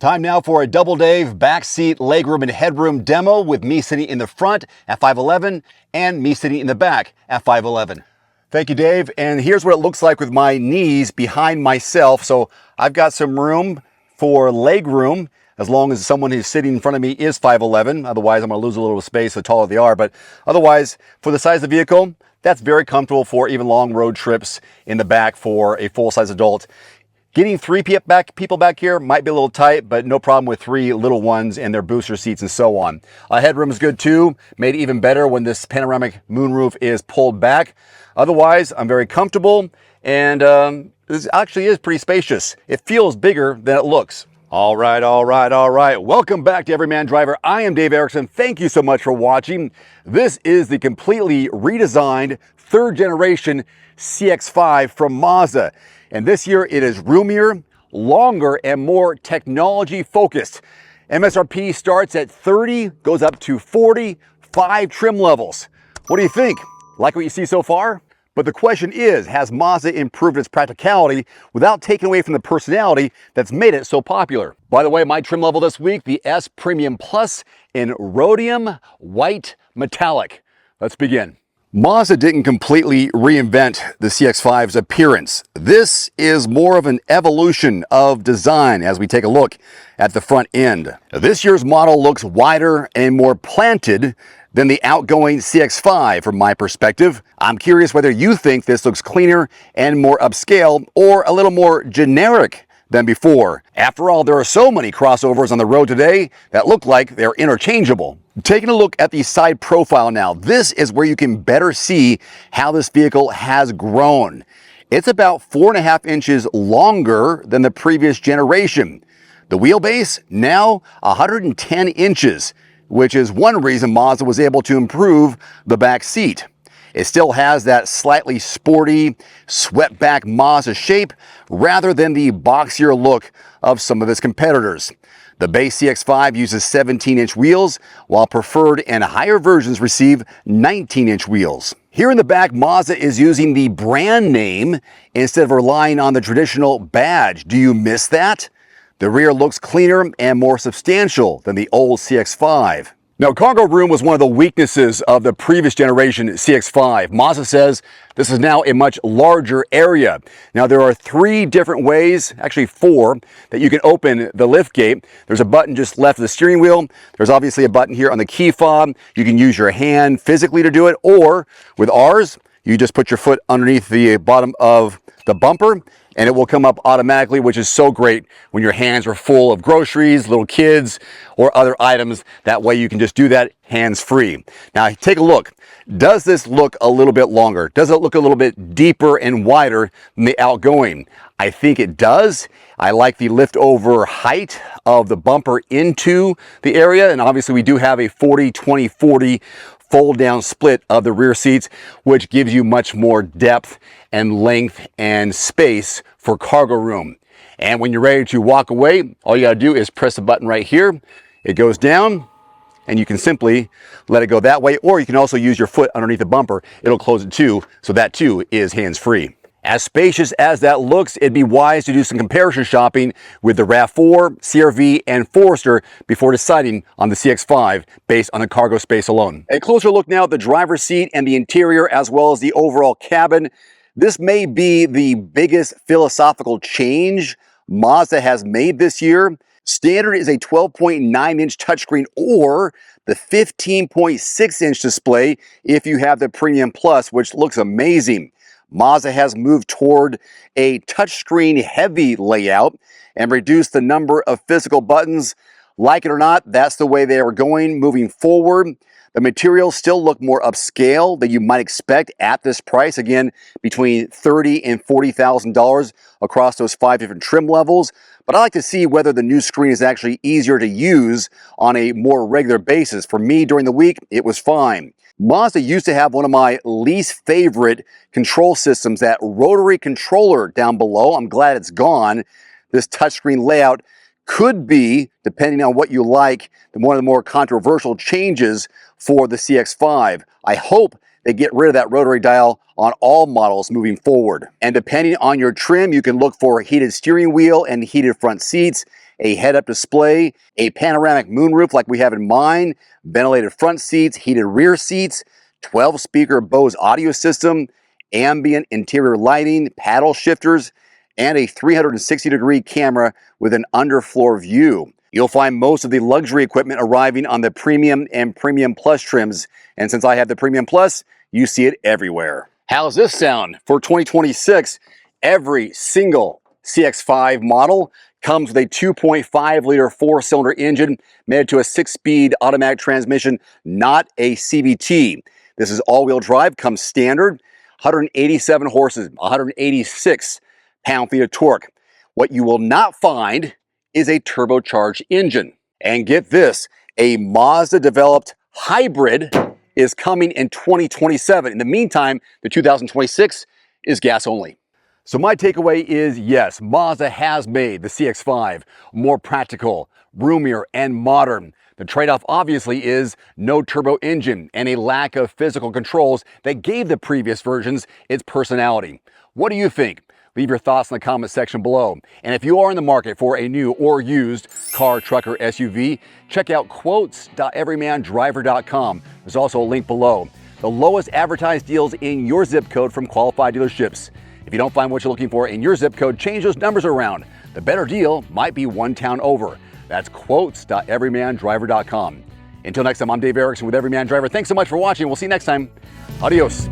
Time now for a double Dave backseat legroom and headroom demo with me sitting in the front at 5'11 and me sitting in the back at 5'11. Thank you, Dave. And here's what it looks like with my knees behind myself. So I've got some room for legroom as long as someone who's sitting in front of me is 5'11. Otherwise, I'm going to lose a little space the taller they are. But otherwise, for the size of the vehicle, that's very comfortable for even long road trips in the back for a full-size adult. Getting three people back here might be a little tight, but no problem with three little ones and their booster seats and so on. Headroom is good too, made even better when this panoramic moonroof is pulled back. Otherwise, I'm very comfortable, and this actually is pretty spacious. It feels bigger than it looks. All right. Welcome back to Everyman Driver. I am Dave Erickson. Thank you so much for watching. This is the completely redesigned third generation CX-5 from Mazda. And this year it is roomier, longer, and more technology focused. MSRP starts at 30, goes up to 40, 5 trim levels. What do you think? Like what you see so far? But the question is, has Mazda improved its practicality without taking away from the personality that's made it so popular? By the way, my trim level this week, the S Premium Plus in rhodium white metallic. Let's begin. Mazda didn't completely reinvent the CX-5's appearance. This is more of an evolution of design as we take a look at the front end. This year's model looks wider and more planted than the outgoing CX-5 from my perspective. I'm curious whether you think this looks cleaner and more upscale or a little more generic than before. After all, there are so many crossovers on the road today that look like they're interchangeable. Taking a look at the side profile now, this is where you can better see how this vehicle has grown. It's about 4.5 inches longer than the previous generation. The wheelbase, now 110 inches, which is one reason Mazda was able to improve the back seat. It still has that slightly sporty, swept-back Mazda shape rather than the boxier look of some of its competitors. The base CX-5 uses 17-inch wheels, while preferred and higher versions receive 19-inch wheels. Here in the back, Mazda is using the brand name instead of relying on the traditional badge. Do you miss that? The rear looks cleaner and more substantial than the old CX-5. Now, cargo room was one of the weaknesses of the previous generation CX-5. Mazda says this is now a much larger area. Now, there are 3 different ways, actually 4, that you can open the liftgate. There's a button just left of the steering wheel. There's obviously a button here on the key fob. You can use your hand physically to do it, or with ours, you just put your foot underneath the bottom of the bumper and it will come up automatically, which is so great when your hands are full of groceries, little kids, or other items. That way you can just do that hands-free. Now take a look. Does this look a little bit longer? Does it look a little bit deeper and wider than the outgoing? I think it does. I like the lift over height of the bumper into the area, and obviously we do have a 40-20-40 fold down split of the rear seats, which gives you much more depth and length and space for cargo room. And when you're ready to walk away, all you gotta do is press the button right here. It goes down and you can simply let it go that way, or you can also use your foot underneath the bumper. It'll close it too, so that too is hands-free. As spacious as that looks, it'd be wise to do some comparison shopping with the RAV4, CR-V, and Forester before deciding on the CX-5 based on the cargo space alone. A closer look now at the driver's seat and the interior as well as the overall cabin. This may be the biggest philosophical change Mazda has made this year. Standard is a 12.9-inch touchscreen or the 15.6-inch display if you have the Premium Plus, which looks amazing. Mazda has moved toward a touchscreen heavy layout and reduced the number of physical buttons. Like it or not, that's the way they are going moving forward. The materials still look more upscale than you might expect at this price. Again, between $30,000 and $40,000 across those 5 different trim levels. But I like to see whether the new screen is actually easier to use on a more regular basis. For me, during the week, it was fine. Mazda used to have one of my least favorite control systems, that rotary controller down below. I'm glad it's gone. This touchscreen layout could be, depending on what you like, one of the more controversial changes for the CX-5. I hope they get rid of that rotary dial on all models moving forward. And depending on your trim, you can look for a heated steering wheel and heated front seats, a head-up display, a panoramic moonroof like we have in mine, ventilated front seats, heated rear seats, 12-speaker Bose audio system, ambient interior lighting, paddle shifters, and a 360-degree camera with an underfloor view. You'll find most of the luxury equipment arriving on the Premium and Premium Plus trims, and since I have the Premium Plus, you see it everywhere. How's this sound? For 2026, every single CX-5 model comes with a 2.5-liter four-cylinder engine mated to a 6-speed automatic transmission, not a CVT. This is all-wheel drive, comes standard, 187 horses, 186 pound-feet of torque. What you will not find is a turbocharged engine. And get this, a Mazda-developed hybrid is coming in 2027. In the meantime, the 2026 is gas only. So my takeaway is, yes, Mazda has made the CX-5 more practical, roomier, and modern. The trade-off obviously is no turbo engine and a lack of physical controls that gave the previous versions its personality. What do you think? Leave your thoughts in the comment section below. And if you are in the market for a new or used car, truck, or SUV, check out quotes.everymandriver.com. There's also a link below. The lowest advertised deals in your zip code from qualified dealerships. If you don't find what you're looking for in your zip code, change those numbers around. The better deal might be one town over. That's quotes.everymandriver.com. Until next time, I'm Dave Erickson with Everyman Driver. Thanks so much for watching. We'll see you next time. Adios.